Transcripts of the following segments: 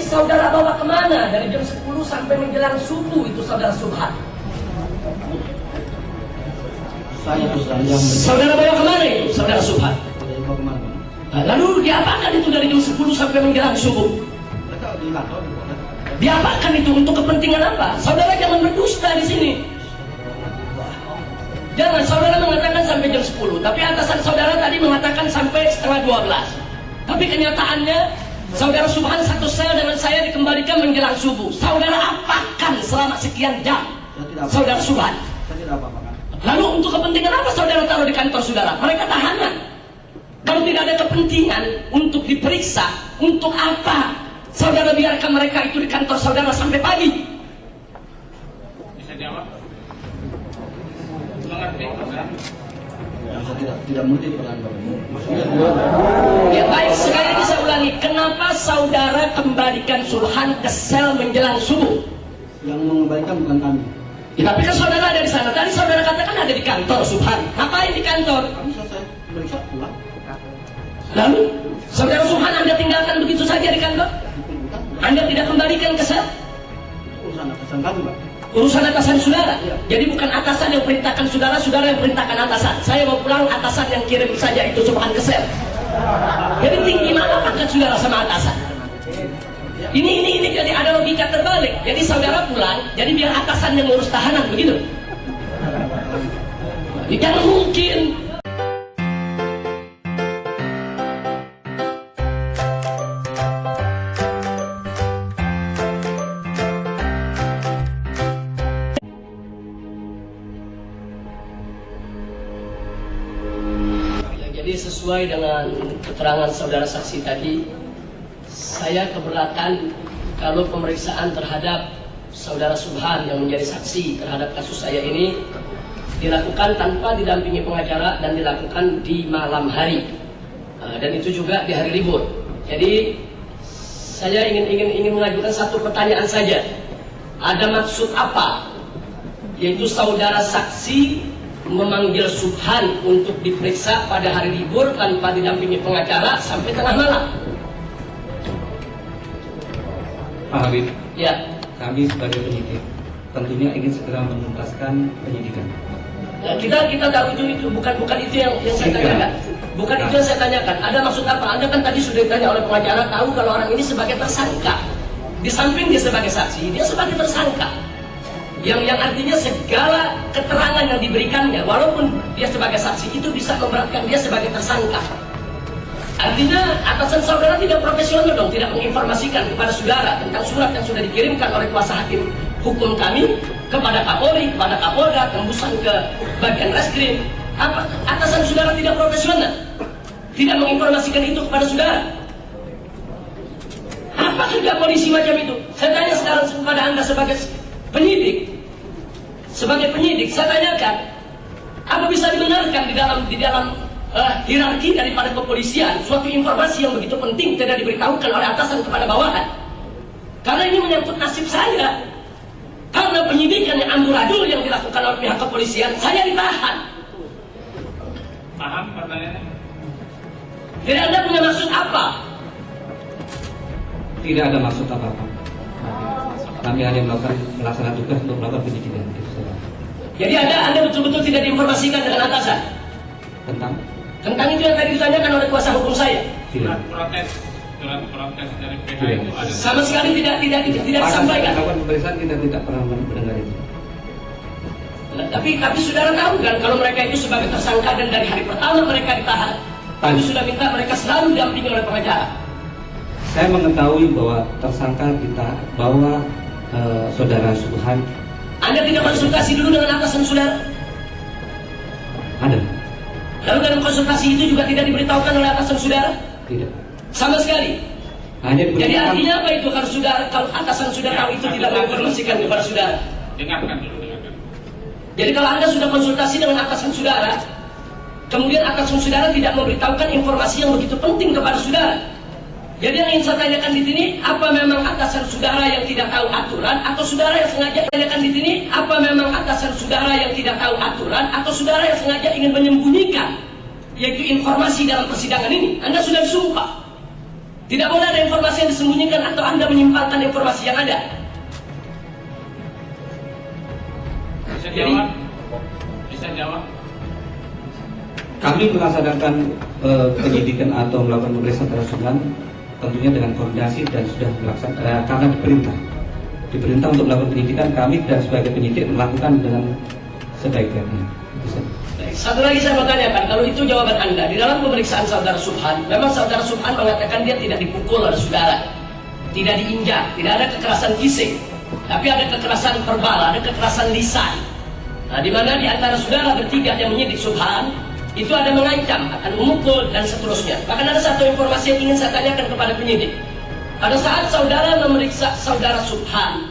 saudara bawa kemana dari jam 10 sampai menjelang subuh itu saudara Subhan? Saudara bawa kemana itu saudara Subhan? Lalu diapakan itu dari jam 10 sampai menjelang subuh? Diapakan itu untuk kepentingan apa? Saudara jangan berdusta di sini. Jangan, saudara mengatakan sampai jam 10, tapi atasan saudara tadi mengatakan sampai setengah 12. Tapi kenyataannya saudara Subhan satu sel dengan saya dikembalikan menjelang subuh. Saudara apakan selama sekian jam saudara Subhan? Lalu untuk kepentingan apa saudara taruh di kantor saudara? Mereka tahanan. Kalau tidak ada kepentingan untuk diperiksa, untuk apa saudara biarkan mereka itu di kantor saudara sampai pagi? Bisa jawab? Mengerti, tidak mengerti pertanyaan ya baik, sekali lagi saya ulangi, kenapa saudara kembalikan Subhan ke sel menjelang subuh? Yang mengembalikan bukan kami. Ya, tapi kan saudara ada di sana. Tadi saudara katakan ada di kantor Subhan. Ngapain di kantor? Kami selesai periksa pulang. Lalu saudara Subhan Anda tinggalkan begitu saja di kantor? Anda tidak kembalikan ke sel? Urusan atasan kami, Pak. Urusan atasan saudara. Jadi bukan atasan yang perintahkan saudara, saudara yang perintahkan atasan. Saya mau pulang, atasan yang kirim saja itu Subhan ke sel. Jadi tinggi mana pangkat saudara sama atasan? Ini jadi ada logika terbalik. Jadi saudara pulang, jadi biar atasan yang ngurus tahanan begitu. Jangan mungkin. Jadi sesuai dengan keterangan saudara saksi tadi, saya keberatan kalau pemeriksaan terhadap saudara Subhan yang menjadi saksi terhadap kasus saya ini dilakukan tanpa didampingi pengacara dan dilakukan di malam hari, dan itu juga di hari libur. Jadi saya ingin mengajukan satu pertanyaan saja. Ada maksud apa? Yaitu saudara saksi memanggil Subhan untuk diperiksa pada hari libur tanpa didampingi pengacara sampai tengah malam. Pak Habib, Ya, kami sebagai penyidik tentunya ingin segera menuntaskan penyidikan. ya kita tahu itu bukan itu yang saya tanyakan. Bukan itu yang saya tanyakan. Ada maksud apa? Anda kan tadi sudah ditanya oleh pengacara, tahu kalau orang ini sebagai tersangka. Di samping dia sebagai saksi, dia sebagai tersangka. Yang artinya segala keterangan yang diberikannya, walaupun dia sebagai saksi, itu bisa memberatkan dia sebagai tersangka. Artinya atasan saudara tidak profesional dong, tidak menginformasikan kepada saudara tentang surat yang sudah dikirimkan oleh kuasa hakim hukum kami kepada Kapolri, kepada Kapolda, tembusan ke bagian reskrim. Atasan saudara tidak profesional, tidak menginformasikan itu kepada saudara. Apa kerja polisi macam itu? Saya tanya sekarang kepada Anda sebagai penyidik, saya tanyakan, apa bisa dibenarkan di dalam hierarki daripada kepolisian suatu informasi yang begitu penting tidak diberitahukan oleh atasan kepada bawahan? Karena ini menyangkut nasib saya. Karena penyidikan yang amburadul yang dilakukan oleh pihak kepolisian, saya ditahan. Paham pertanyaannya? Jadi Anda punya maksud apa? Tidak ada maksud apa-apa. Kami hanya melaksanakan tugas untuk melakukan penyidikan. Jadi Anda betul-betul tidak diinformasikan dengan atasan tentang itu yang tadi ditanyakan oleh kuasa hukum saya. Tidak. Surat protes dari PH itu ada. Sama sekali tidak disampaikan. Melakukan pemeriksaan kita tidak pernah mendengar itu. Tapi saudara tahu kan kalau mereka itu sebagai tersangka dan dari hari pertama mereka ditahan, kami sudah minta mereka selalu didampingi oleh pengacara. Saya mengetahui bahwa tersangka kita bahwa saudara Subhan. Anda tidak konsultasi dulu dengan atasan saudara? Ada. Lalu dalam konsultasi itu juga tidak diberitahukan oleh atasan saudara? Tidak. Sama sekali. Hanya Jadi artinya apa itu kalau atasan saudara tahu itu tidak menginformasikan kepada saudara? Dengarkan dulu, dengarkan. Jadi kalau Anda sudah konsultasi dengan atasan saudara, kemudian atasan saudara tidak memberitahukan informasi yang begitu penting kepada saudara. Jadi yang ingin saya tanyakan di sini, apa memang atasan saudara yang tidak tahu aturan, atau saudara yang sengaja tanyakan di sini, apa memang atasan saudara yang tidak tahu aturan, atau saudara yang sengaja ingin menyembunyikan, yaitu informasi dalam persidangan ini? Anda sudah disumpah. Tidak boleh ada informasi yang disembunyikan atau Anda menyimpangkan informasi yang ada. Bisa jawab? Bisa jawab? Kami melaksanakan penyidikan atau melakukan pemeriksaan terhadap Subhan tentunya dengan koordinasi dan sudah melaksanakan karena diperintah untuk melakukan penyidikan. Kami dan sebagai penyidik melakukan dengan sebaik-baiknya. Satu lagi saya mau tanyakan, kalau itu jawaban Anda, di dalam pemeriksaan saudara Subhan, memang saudara Subhan mengatakan dia tidak dipukul oleh saudara, tidak diinjak, tidak ada kekerasan fisik, tapi ada kekerasan verbal, ada kekerasan lisan. Nah, di mana di antara saudara bertiga yang menyidik Subhan, itu ada mengancam, akan memukul, dan seterusnya. Bahkan ada satu informasi yang ingin saya tanyakan kepada penyidik. Pada saat saudara memeriksa saudara Subhan,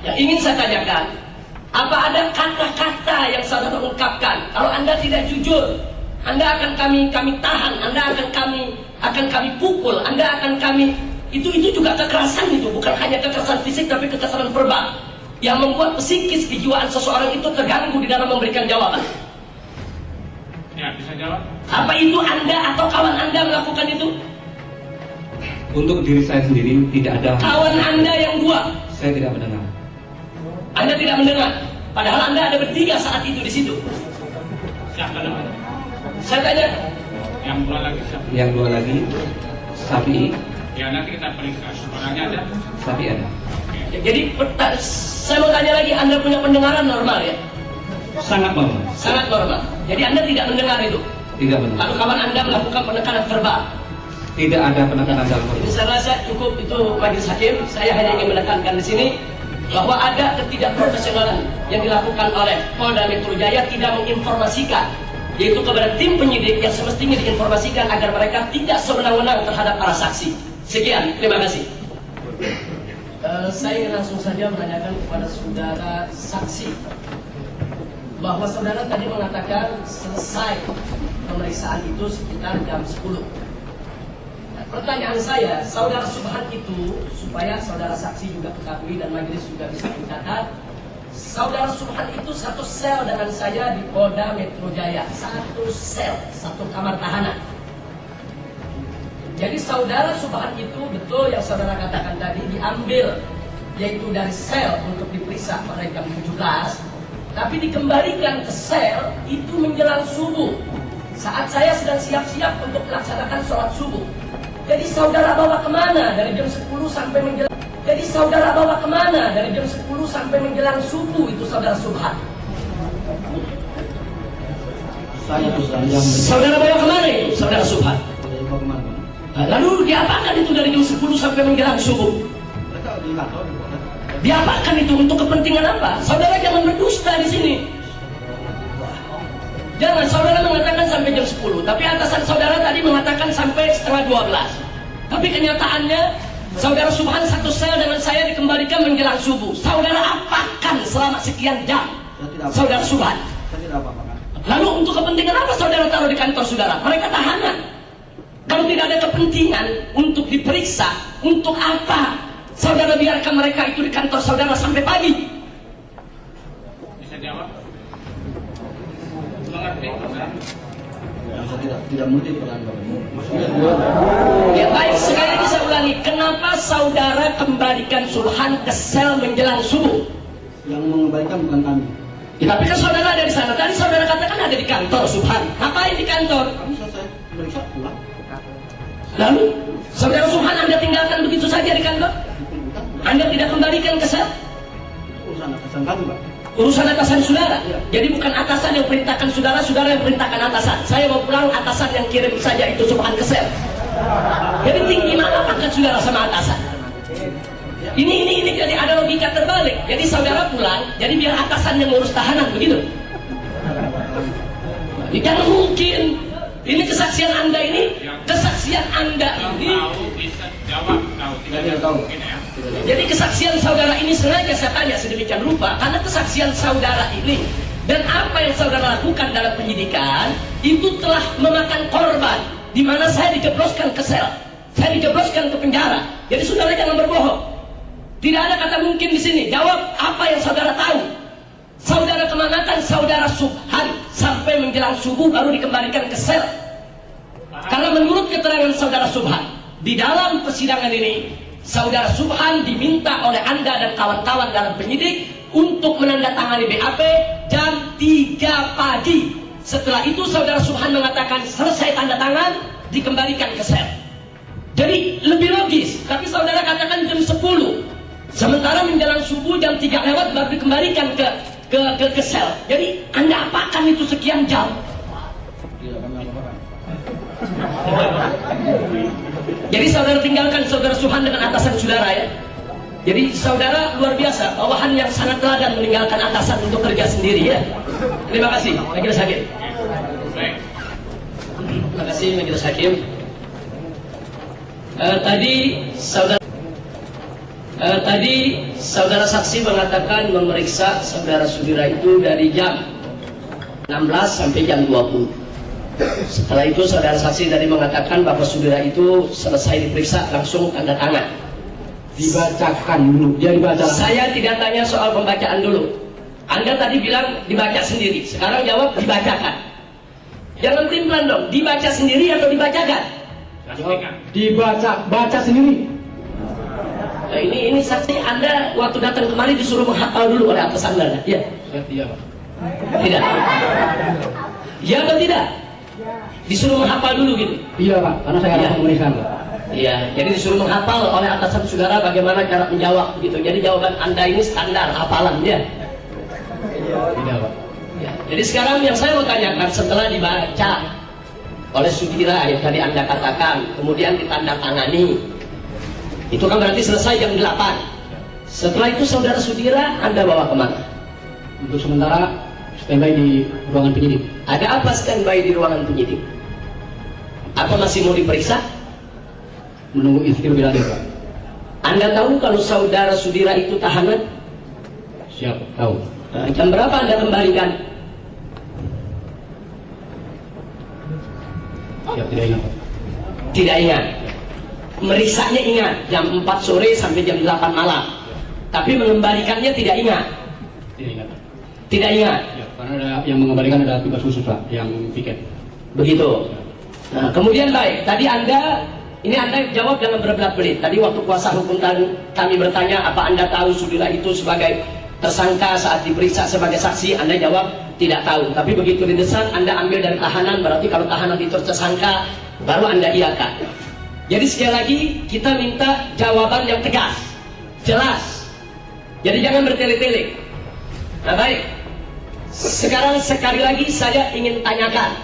yang ingin saya tanyakan, apa ada kata-kata yang saudara ungkapkan? Kalau Anda tidak jujur, Anda akan kami tahan, Anda akan kami pukul, Anda akan kami itu juga kekerasan itu, bukan hanya kekerasan fisik tapi kekerasan verbal yang membuat psikis kejiwaan seseorang itu terganggu di dalam memberikan jawaban. Ya, bisa jawab? Apa itu Anda atau kawan Anda melakukan itu? Untuk diri saya sendiri tidak ada. Kawan Anda yang dua? Saya tidak mendengar. Anda tidak mendengar, padahal Anda ada bertiga saat itu di situ. Siapa namanya? Saya tanya. Yang dua lagi siapa? Yang dua lagi, Sapi. Ya, nanti kita periksa. Orangnya ada? Sapi ada. Ya, jadi saya mau tanya lagi, Anda punya pendengaran normal ya? Sangat normal. Sangat normal. Jadi Anda tidak mendengar itu? Tidak mendengar. Lalu kawan Anda melakukan penekanan verbal? Tidak ada penekanan dalam Jadi proses. saya rasa cukup itu majelis hakim. Saya hanya ingin menekankan di sini bahwa ada ketidakprofesionalan yang dilakukan oleh Polda Metro Jaya tidak menginformasikan, yaitu kepada tim penyidik yang semestinya diinformasikan agar mereka tidak sewenang-wenang terhadap para saksi. Sekian, terima kasih. Saya ingin langsung saja menanyakan kepada saudara saksi bahwa saudara tadi mengatakan selesai pemeriksaan itu sekitar jam 10. Pertanyaan saya, saudara Subhan itu, supaya saudara saksi juga ketahui dan majelis juga bisa mencatat, saudara Subhan itu satu sel dengan saya di Polda Metro Jaya, satu sel, satu kamar tahanan. Jadi saudara Subhan itu betul yang saudara katakan tadi diambil, yaitu dari sel untuk diperiksa pada jam 17, tapi dikembalikan ke sel itu menjelang subuh, saat saya sedang siap-siap untuk melaksanakan sholat subuh. Jadi saudara bawa kemana dari jam 10 sampai menjelang? Jadi saudara bawa kemana dari jam 10 sampai menjelang subuh itu saudara Subhan? Saya yang Saudara bawa kemana itu saudara Subhan? dibawa kemana? Lalu diapakan itu dari jam 10 sampai menjelang subuh? Mereka di kantor di kota. Diapakan itu untuk kepentingan apa? Saudara jangan berdusta di sini. Jangan, saudara mengatakan sampai jam 10, tapi atasan saudara tadi mengatakan sampai setengah 12. Tapi kenyataannya, saudara Subhan satu sel dengan saya dikembalikan menjelang subuh. Saudara apakan selama sekian jam? Saudara Subhan. Saya tidak apa-apa. Lalu untuk kepentingan apa saudara taruh di kantor saudara? Mereka tahanan. Kalau tidak ada kepentingan untuk diperiksa, untuk apa saudara biarkan mereka itu di kantor saudara sampai pagi? Bisa jawab? Mengerti, Pak? Saya tidak mengerti pertanyaan Bapak. Maksudnya Ya baik, sekali lagi saya ulangi, kenapa saudara kembalikan Subhan ke sel menjelang subuh? yang mengembalikan bukan kami. Ya, tapi kan saudara ada di sana. Tadi saudara katakan ada di kantor Subhan. Ngapain di kantor? Kami selesai periksa pulang. Lalu saudara Subhan Anda tinggalkan begitu saja di kantor? Anda tidak kembalikan ke sel? Urusan atasan kami, Pak. Urusan atasan saudara. Jadi bukan atasan yang perintahkan saudara, saudara yang perintahkan atasan. Saya mau pulang, atasan yang kirim saja itu Subhan ke sel. Jadi tinggi mana pangkat saudara sama atasan? Ini jadi ada logika terbalik. Jadi saudara pulang, jadi biar atasan yang ngurus tahanan begitu. Jangan mungkin. Ini kesaksian Anda ini, kesaksian Anda ini. Tahu bisa jawab, Tidak tahu. mungkin ya. Jadi kesaksian saudara ini sengaja saya tanya sedemikian rupa karena kesaksian saudara ini dan apa yang saudara lakukan dalam penyidikan itu telah memakan korban, di mana saya dijebloskan ke sel, saya dijebloskan ke penjara. Jadi saudara jangan berbohong. Tidak ada kata mungkin di sini. Jawab apa yang saudara tahu. Saudara kemanakan saudara Subhan sampai menjelang subuh baru dikembalikan ke sel. Karena menurut keterangan saudara Subhan, di dalam persidangan ini, saudara Subhan diminta oleh Anda dan kawan-kawan dalam penyidik untuk menandatangani BAP jam 3 pagi. Setelah itu saudara Subhan mengatakan selesai tanda tangan, dikembalikan ke sel. Jadi lebih logis, tapi saudara katakan jam 10. Sementara menjelang subuh jam 3 lewat baru dikembalikan ke sel. Jadi Anda apakan itu sekian jam? Tidak kami laporkan. Jadi saudara tinggalkan saudara Subhan dengan atasan saudara ya. Jadi saudara luar biasa, bawahan yang sangat teladan meninggalkan atasan untuk kerja sendiri ya. Terima kasih, Majelis Hakim. Baik. Terima kasih Majelis Hakim. Tadi saudara saksi mengatakan memeriksa saudara Sudira itu dari jam 16 sampai jam 20. Setelah itu saudara saksi tadi mengatakan bahwa Sudira itu selesai diperiksa langsung tanda tangan. Dibacakan dulu, dia dibaca. Saya tidak tanya soal pembacaan dulu. Anda tadi bilang dibaca sendiri, sekarang jawab dibacakan. Jangan timplan dong, dibaca sendiri atau dibacakan? Baca sendiri. Nah, ini saksi Anda waktu datang kemari disuruh menghafal dulu oleh atas Anda. Ya? Iya, Pak. Tidak? Ya atau tidak? Disuruh menghafal dulu gitu? Iya, Pak, karena saya Iya. akan memeriksa. Iya, jadi disuruh menghafal oleh atasan saudara bagaimana cara menjawab gitu. Jadi jawaban Anda ini standar hafalan ya. Iya, Pak. Ya, jadi sekarang yang saya mau tanyakan setelah dibaca oleh Sudira yang tadi Anda katakan, kemudian ditandatangani, itu kan berarti selesai jam 8. Setelah itu saudara Sudira Anda bawa kemana? Untuk sementara standby di ruangan penyidik. Ada apa standby di ruangan penyidik? Apa masih mau diperiksa? Menunggu istri lebih lanjut, Pak. Anda tahu kalau saudara Sudira itu tahanan? Siap, tahu. Nah, jam berapa Anda kembalikan? Siap, tidak ingat, Pak. Tidak ingat. Meriksanya ingat, jam 4 sore sampai jam 8 malam. Tapi mengembalikannya tidak ingat. Tidak ingat, Pak. Tidak ingat. Ya, karena ada yang mengembalikan ada tugas khusus, Pak, yang piket. Begitu. Nah, kemudian baik, tadi Anda jawab dalam berbelat-belit. Tadi waktu kuasa hukum kami bertanya apa Anda tahu Sudira itu sebagai tersangka saat diperiksa sebagai saksi, Anda jawab tidak tahu. Tapi begitu didesak Anda ambil dari tahanan, berarti kalau tahanan itu tersangka baru Anda iakan. Jadi sekali lagi kita minta jawaban yang tegas, jelas. Jadi jangan bertele-tele. Nah baik, sekarang sekali lagi saya ingin tanyakan,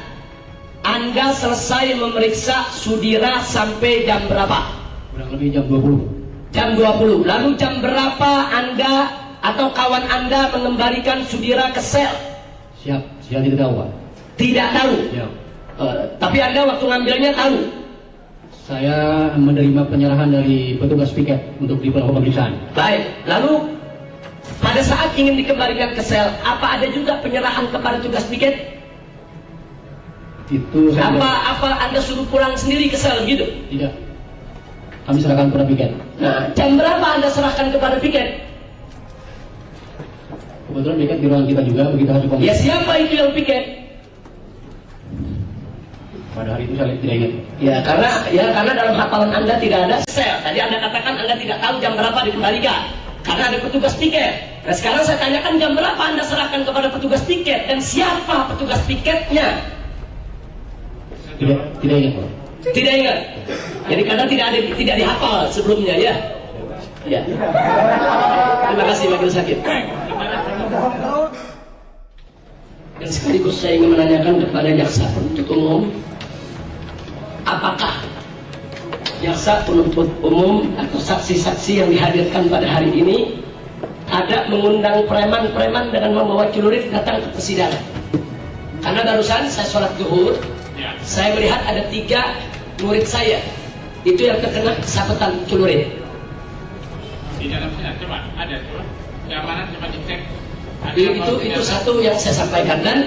Anda selesai memeriksa Sudira sampai jam berapa? Kurang lebih jam 20. Jam 20. Lalu jam berapa Anda atau kawan Anda mengembalikan Sudira ke sel? Siap, saya tidak tahu, Pak. Tidak tahu. Siap. Tapi Anda waktu ngambilnya tahu. Saya menerima penyerahan dari petugas piket untuk dilakukan pemeriksaan. Baik. Lalu pada saat ingin dikembalikan ke sel, apa ada juga penyerahan kepada tugas piket? Itu saya Apa Anda suruh pulang sendiri ke sel gitu? tidak. Kami serahkan kepada piket. Nah, jam berapa Anda serahkan kepada piket? Kebetulan piket di ruangan kita juga begitu hasil Ya pemeriksaan. siapa itu yang piket? Pada hari itu saya tidak ingat. Ya karena dalam hafalan Anda tidak ada sel. Tadi Anda katakan Anda tidak tahu jam berapa dikembalikan karena ada petugas piket. Nah sekarang saya tanyakan jam berapa Anda serahkan kepada petugas piket dan siapa petugas piketnya? Tidak ingat, Pak. Tidak ingat. Jadi karena tidak dihafal sebelumnya ya. Ya. Terima kasih Majelis Hakim. Dan sekaligus saya ingin menanyakan kepada jaksa penuntut umum, apakah jaksa penuntut umum atau saksi-saksi yang dihadirkan pada hari ini ada mengundang preman-preman dengan membawa celurit datang ke persidangan? Karena barusan saya sholat zuhur, saya melihat ada 3 murid saya itu yang terkena sabetan celurit. Di dalam sini coba ada coba. Yang mana coba dicek. Ada Itu satu yang saya sampaikan. Dan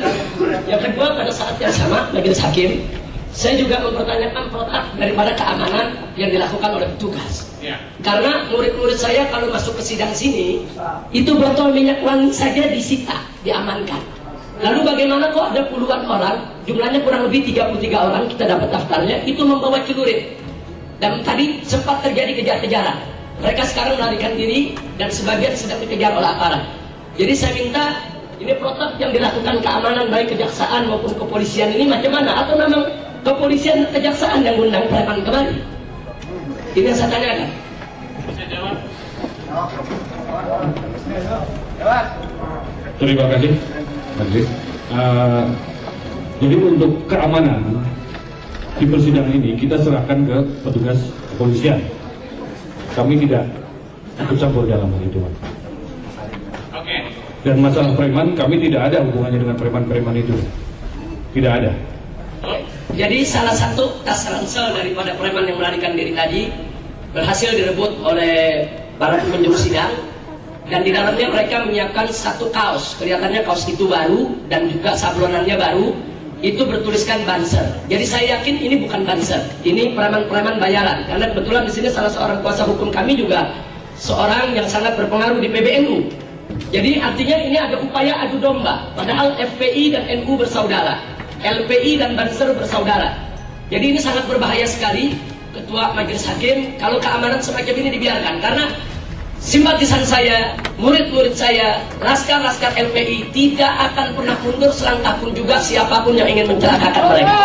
yang kedua, pada saat yang sama Majelis Hakim, saya juga mempertanyakan protap daripada keamanan yang dilakukan oleh petugas. Ya. Karena murid-murid saya kalau masuk ke sidang sini, itu botol minyak wangi saja disita, diamankan. Lalu bagaimana kok ada puluhan orang, jumlahnya kurang lebih 33 orang, kita dapat daftarnya, itu membawa celurit. Dan tadi sempat terjadi kejar-kejaran. Mereka sekarang melarikan diri dan sebagian sedang dikejar oleh aparat. Jadi saya minta, ini protap yang dilakukan keamanan baik kejaksaan maupun kepolisian ini macam mana? Atau memang kepolisian dan kejaksaan yang undang preman kembali? Ini yang saya tanyakan. Bisa jawab? Terima kasih, Majelis. Jadi untuk keamanan di persidangan ini kita serahkan ke petugas kepolisian. Kami tidak ikut campur dalam hal itu, Pak. Oke. Dan masalah preman, kami tidak ada hubungannya dengan preman-preman itu. Tidak ada. Jadi salah satu tas ransel daripada preman yang melarikan diri tadi berhasil direbut oleh para pengunjung sidang, dan di dalamnya mereka menyiapkan satu kaos. Kelihatannya kaos itu baru dan juga sablonannya baru. Itu bertuliskan Banser. Jadi saya yakin ini bukan Banser. Ini preman-preman bayaran. Karena kebetulan di sini salah seorang kuasa hukum kami juga seorang yang sangat berpengaruh di PBNU. Jadi artinya ini ada upaya adu domba. Padahal FPI dan NU bersaudara, LPI dan Banser bersaudara. Jadi ini sangat berbahaya sekali, Ketua Majelis Hakim, kalau keamanan semacam ini dibiarkan. Karena simpatisan saya, murid-murid saya, laskar-laskar LPI tidak akan pernah mundur selangkah pun juga siapapun yang ingin mencelakakan mereka.